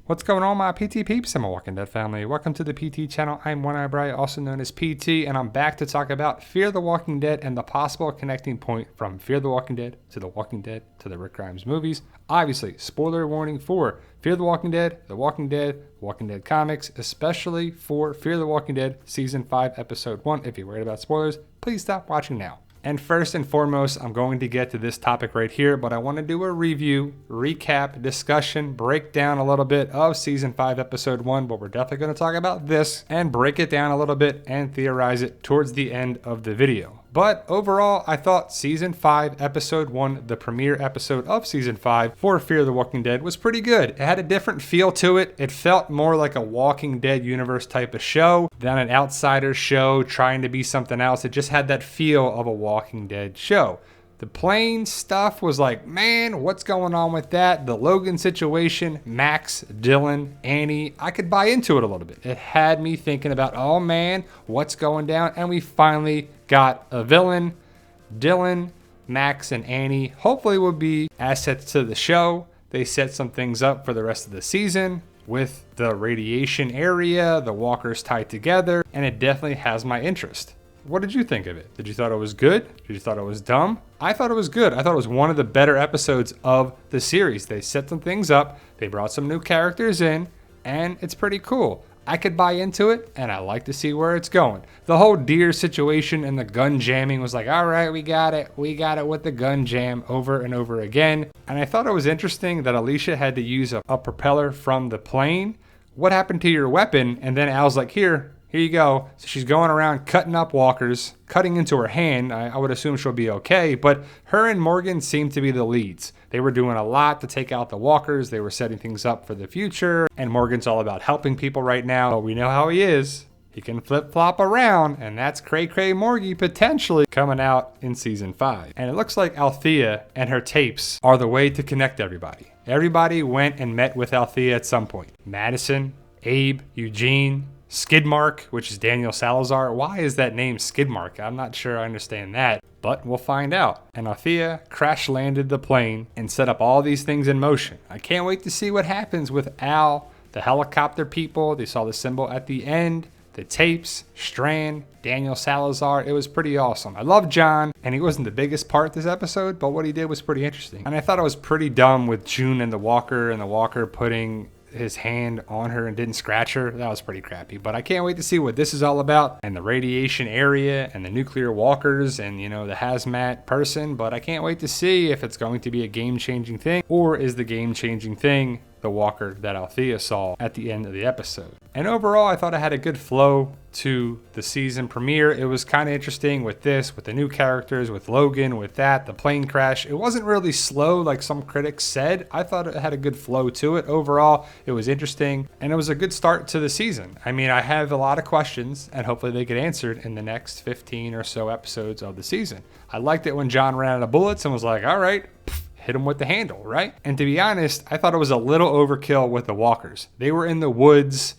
What's going on, my PT peeps and my Walking Dead family? Welcome to the PT channel. I'm One Eye Bright, also known as PT, and I'm back to talk about Fear the Walking Dead and the possible connecting point from Fear the Walking Dead to the Walking Dead to the Rick Grimes movies. Obviously, spoiler warning for Fear the Walking Dead, Walking Dead comics, especially for Fear the Walking Dead Season 5, Episode 1. If you're worried about spoilers, please stop watching now. And first and foremost, I'm going to get to this topic right here, but I want to do a review, recap, discussion, break down a little bit of Season 5, Episode 1, but we're definitely going to talk about this and break it down a little bit and theorize it towards the end of the video. But overall, I thought Season 5, Episode 1, the premiere episode of Season 5 for Fear the Walking Dead was pretty good. It had a different feel to it. It felt more like a Walking Dead universe type of show than an outsider show trying to be something else. It just had that feel of a Walking Dead show. The plane stuff was like, man, what's going on with that? The Logan situation, Max, Dylan, Annie, I could buy into it a little bit. It had me thinking about, oh man, what's going down? And we finally got a villain. Dylan, Max, and Annie hopefully will be assets to the show. They set some things up for the rest of the season with the radiation area, the walkers tied together, and it definitely has my interest. What did you think of it? Did you thought it was good? Did you thought it was dumb? I thought it was good. I thought it was one of the better episodes of the series. They set some things up, they brought some new characters in, and it's pretty cool. I could buy into it, and I like to see where it's going. The whole deer situation and the gun jamming was like, all right, we got it. We got it with the gun jam over and over again. And I thought it was interesting that Alicia had to use a propeller from the plane. What happened to your weapon? And then Al's like, here you go. So she's going around cutting up walkers, cutting into her hand. I would assume she'll be okay, but her and Morgan seem to be the leads. They were doing a lot to take out the walkers. They were setting things up for the future, and Morgan's all about helping people right now. But we know how he is. He can flip-flop around, and that's Cray Cray Morgie potentially coming out in Season 5. And it looks like Athiya and her tapes are the way to connect everybody. Everybody went and met with Athiya at some point. Madison, Abe, Eugene, Skidmark, which is Daniel Salazar. Why is that name Skidmark? I'm not sure I understand that, but we'll find out. And Athiya crash landed the plane and set up all these things in motion. I can't wait to see what happens with Al, the helicopter people. They saw the symbol at the end, the tapes, Strand, Daniel Salazar. It was pretty awesome. I love John, and he wasn't the biggest part this episode, but what he did was pretty interesting. And I thought it was pretty dumb with June and the Walker putting his hand on her and didn't scratch her. That was pretty crappy, but I can't wait to see what this is all about and the radiation area and the nuclear walkers and, the hazmat person. But I can't wait to see if it's going to be a game-changing thing, or is the game-changing thing the walker that Athiya saw at the end of the episode. And overall, I thought it had a good flow to the season premiere. It was kind of interesting with this, with the new characters, with Logan, with that, the plane crash. It wasn't really slow like some critics said. I thought it had a good flow to it. Overall, it was interesting, and it was a good start to the season. I mean, I have a lot of questions, and hopefully they get answered in the next 15 or so episodes of the season. I liked it when John ran out of bullets and was like, all right, hit him with the handle, right? And to be honest, I thought it was a little overkill with the walkers. They were in the woods,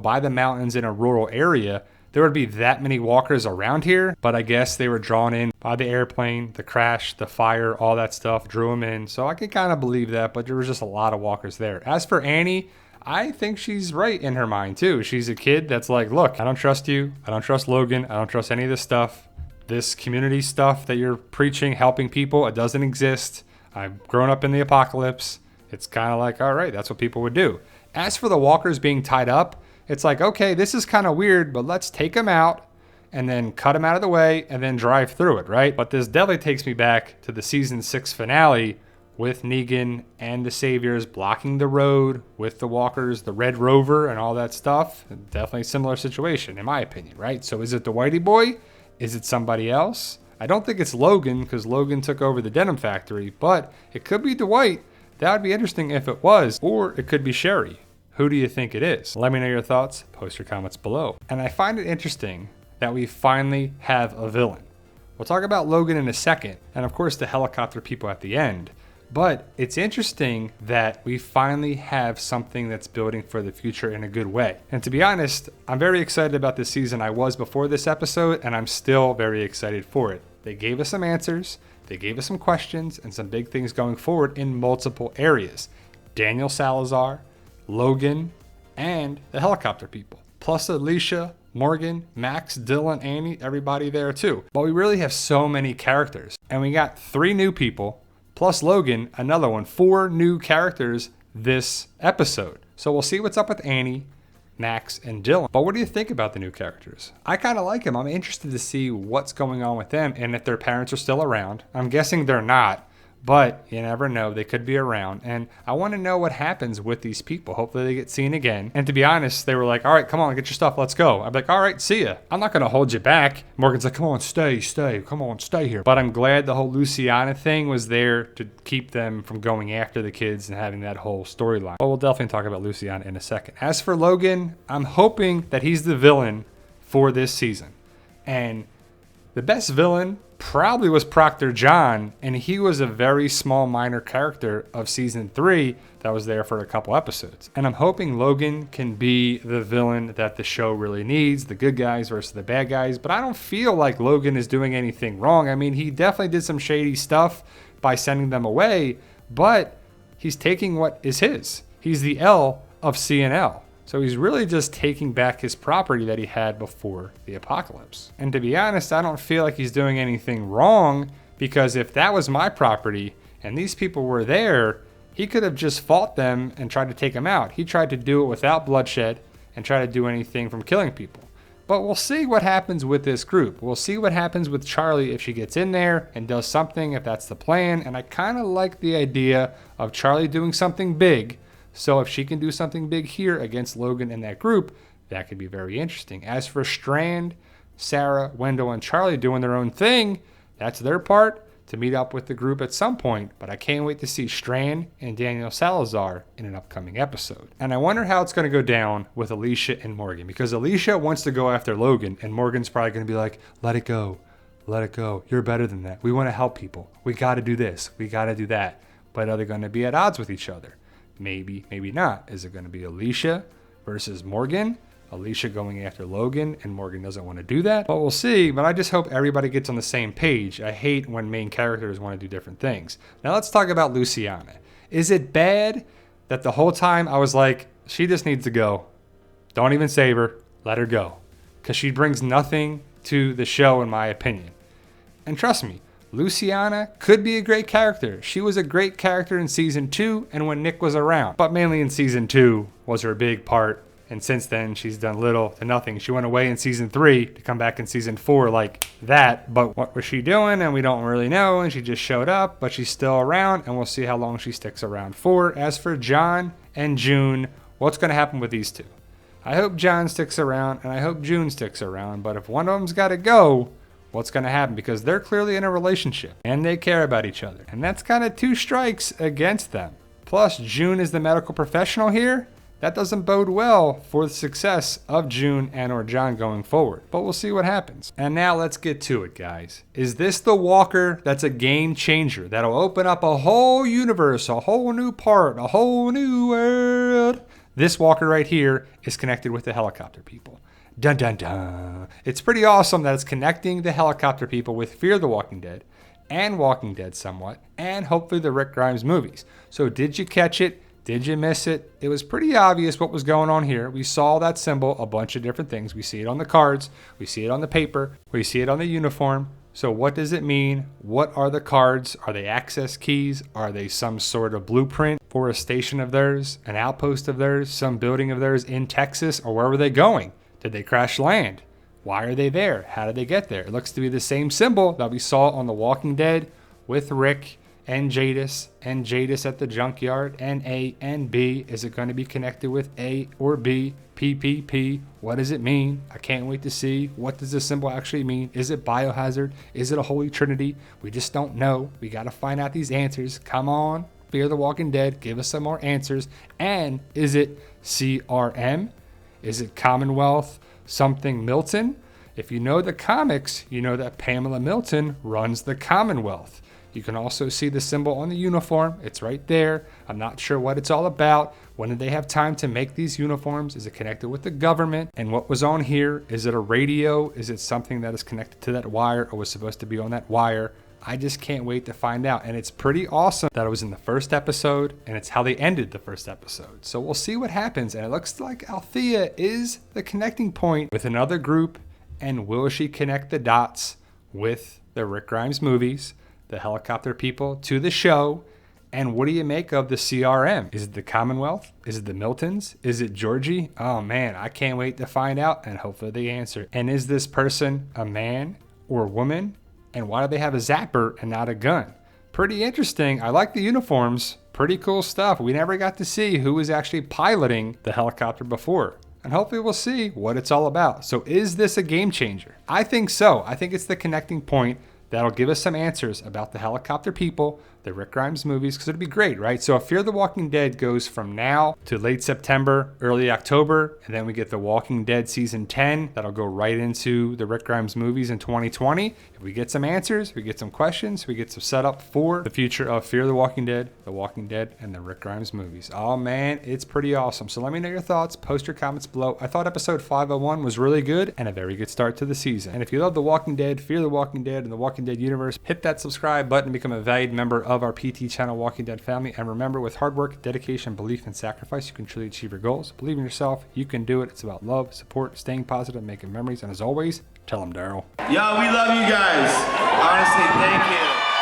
by the mountains in a rural area. There would be that many walkers around here, but I guess they were drawn in by the airplane, the crash, the fire, all that stuff drew them in. So I could kind of believe that, but there was just a lot of walkers there. As for Annie, I think she's right in her mind too. She's a kid that's like, look, I don't trust you. I don't trust Logan. I don't trust any of this stuff. This community stuff that you're preaching, helping people, it doesn't exist. I've grown up in the apocalypse. It's kind of like, all right, that's what people would do. As for the walkers being tied up, it's like, okay, this is kind of weird, but let's take them out and then cut them out of the way and then drive through it, right? But this definitely takes me back to the season 6 finale with Negan and the Saviors blocking the road with the walkers, the Red Rover and all that stuff. Definitely a similar situation, in my opinion, right? So is it the Whitey Boy? Is it somebody else? I don't think it's Logan, because Logan took over the denim factory, but it could be Dwight. That would be interesting if it was, or it could be Sherry. Who do you think it is? Let me know your thoughts. Post your comments below. And I find it interesting that we finally have a villain. We'll talk about Logan in a second, and of course the helicopter people at the end. But it's interesting that we finally have something that's building for the future in a good way. And to be honest, I'm very excited about this season. I was before this episode, and I'm still very excited for it. They gave us some answers, they gave us some questions, and some big things going forward in multiple areas. Daniel Salazar, Logan, and the helicopter people. Plus Alicia, Morgan, Max, Dylan, Annie, everybody there too. But we really have so many characters. And we got 3 new people, plus Logan, another one. 4 new characters this episode. So we'll see what's up with Annie, Max, and Dylan. But what do you think about the new characters? I kind of like them. I'm interested to see what's going on with them and if their parents are still around. I'm guessing they're not. But you never know, they could be around. And I want to know what happens with these people. Hopefully they get seen again. And to be honest, they were like, all right, come on, get your stuff, let's go. I'd be like, all right, see ya. I'm not going to hold you back. Morgan's like, come on, stay, come on, stay here. But I'm glad the whole Luciana thing was there to keep them from going after the kids and having that whole storyline. But we'll definitely talk about Luciana in a second. As for Logan, I'm hoping that he's the villain for this season. And the best villain probably was Proctor John, and he was a very small minor character of season 3 that was there for a couple episodes. And I'm hoping Logan can be the villain that the show really needs, the good guys versus the bad guys. But I don't feel like Logan is doing anything wrong. I mean, he definitely did some shady stuff by sending them away, but he's taking what is his. He's the L of CNL. So he's really just taking back his property that he had before the apocalypse. And to be honest, I don't feel like he's doing anything wrong, because if that was my property and these people were there, he could have just fought them and tried to take them out. He tried to do it without bloodshed and try to do anything from killing people. But we'll see what happens with this group. We'll see what happens with Charlie if she gets in there and does something, if that's the plan. And I kind of like the idea of Charlie doing something big. So if she can do something big here against Logan and that group, that could be very interesting. As for Strand, Sarah, Wendell, and Charlie doing their own thing, that's their part to meet up with the group at some point. But I can't wait to see Strand and Daniel Salazar in an upcoming episode. And I wonder how it's going to go down with Alicia and Morgan, because Alicia wants to go after Logan, and Morgan's probably going to be like, let it go. Let it go. You're better than that. We want to help people. We got to do this. We got to do that. But are they going to be at odds with each other? Maybe, maybe not. Is it going to be Alicia versus Morgan? Alicia going after Logan and Morgan doesn't want to do that? But we'll see. But I just hope everybody gets on the same page. I hate when main characters want to do different things. Now let's talk about Luciana. Is it bad that the whole time I was like, she just needs to go. Don't even save her. Let her go. Because she brings nothing to the show, in my opinion. And trust me, Luciana could be a great character. She was a great character in season 2 and when Nick was around. But mainly in season 2 was her big part. And since then, she's done little to nothing. She went away in season 3 to come back in season 4 like that. But what was she doing? And we don't really know. And she just showed up, but she's still around. And we'll see how long she sticks around for. As for John and June, what's going to happen with these two? I hope John sticks around and I hope June sticks around. But if one of them's got to go, what's going to happen? Because they're clearly in a relationship and they care about each other. And that's kind of 2 strikes against them. Plus, June is the medical professional here. That doesn't bode well for the success of June and or John going forward. But we'll see what happens. And now let's get to it, guys. Is this the Walker that's a game changer? That'll open up a whole universe, a whole new part, a whole new world. This Walker right here is connected with the helicopter people. Dun dun dun. It's pretty awesome that it's connecting the helicopter people with Fear the Walking Dead and Walking Dead somewhat, and hopefully the Rick Grimes movies. So did you catch it? Did you miss it? It was pretty obvious what was going on here. We saw that symbol, a bunch of different things. We see it on the cards. We see it on the paper. We see it on the uniform. So what does it mean? What are the cards? Are they access keys? Are they some sort of blueprint for a station of theirs, an outpost of theirs, some building of theirs in Texas, or where were they going? Did they crash land? Why are they there? How did they get there? It looks to be the same symbol that we saw on The Walking Dead with Rick and Jadis at the junkyard, and A and B. Is it going to be connected with A or B? PPP. What does it mean? I can't wait to see. What does this symbol actually mean? Is it biohazard? Is it a holy trinity? We just don't know. We got to find out these answers. Come on, Fear the Walking Dead. Give us some more answers. And is it CRM? Is it Commonwealth something Milton? If you know the comics, you know that Pamela Milton runs the Commonwealth. You can also see the symbol on the uniform. It's right there. I'm not sure what it's all about. When did they have time to make these uniforms? Is it connected with the government? And what was on here? Is it a radio? Is it something that is connected to that wire or was supposed to be on that wire? I just can't wait to find out. And it's pretty awesome that it was in the first episode, and it's how they ended the first episode. So we'll see what happens. And it looks like Athiya is the connecting point with another group. And will she connect the dots with the Rick Grimes movies, the helicopter people, to the show? And what do you make of the CRM? Is it the Commonwealth? Is it the Miltons? Is it Georgie? Oh man, I can't wait to find out and hopefully they answer. And is this person a man or a woman? And why do they have a zapper and not a gun? Pretty interesting. I like the uniforms. Pretty cool stuff. We never got to see who was actually piloting the helicopter before. And hopefully we'll see what it's all about. So is this a game changer? I think so. I think it's the connecting point that'll give us some answers about the helicopter people, the Rick Grimes movies, because it'd be great, right? So if Fear the Walking Dead goes from now to late September, early October, and then we get The Walking Dead season 10, that'll go right into the Rick Grimes movies in 2020. If we get some answers, we get some questions, we get some setup for the future of Fear the Walking Dead, and the Rick Grimes movies. Oh man, it's pretty awesome. So let me know your thoughts, post your comments below. I thought episode 501 was really good and a very good start to the season. And if you love The Walking Dead, Fear the Walking Dead, and the Walking Dead universe, hit that subscribe button and become a valued member of our PT channel Walking Dead family. And remember, with hard work, dedication, belief, and sacrifice, you can truly achieve your goals. Believe in yourself. You can do it. It's about love, support, staying positive, making memories. And as always, tell them Daryl. Yo, we love you guys. Honestly, thank you.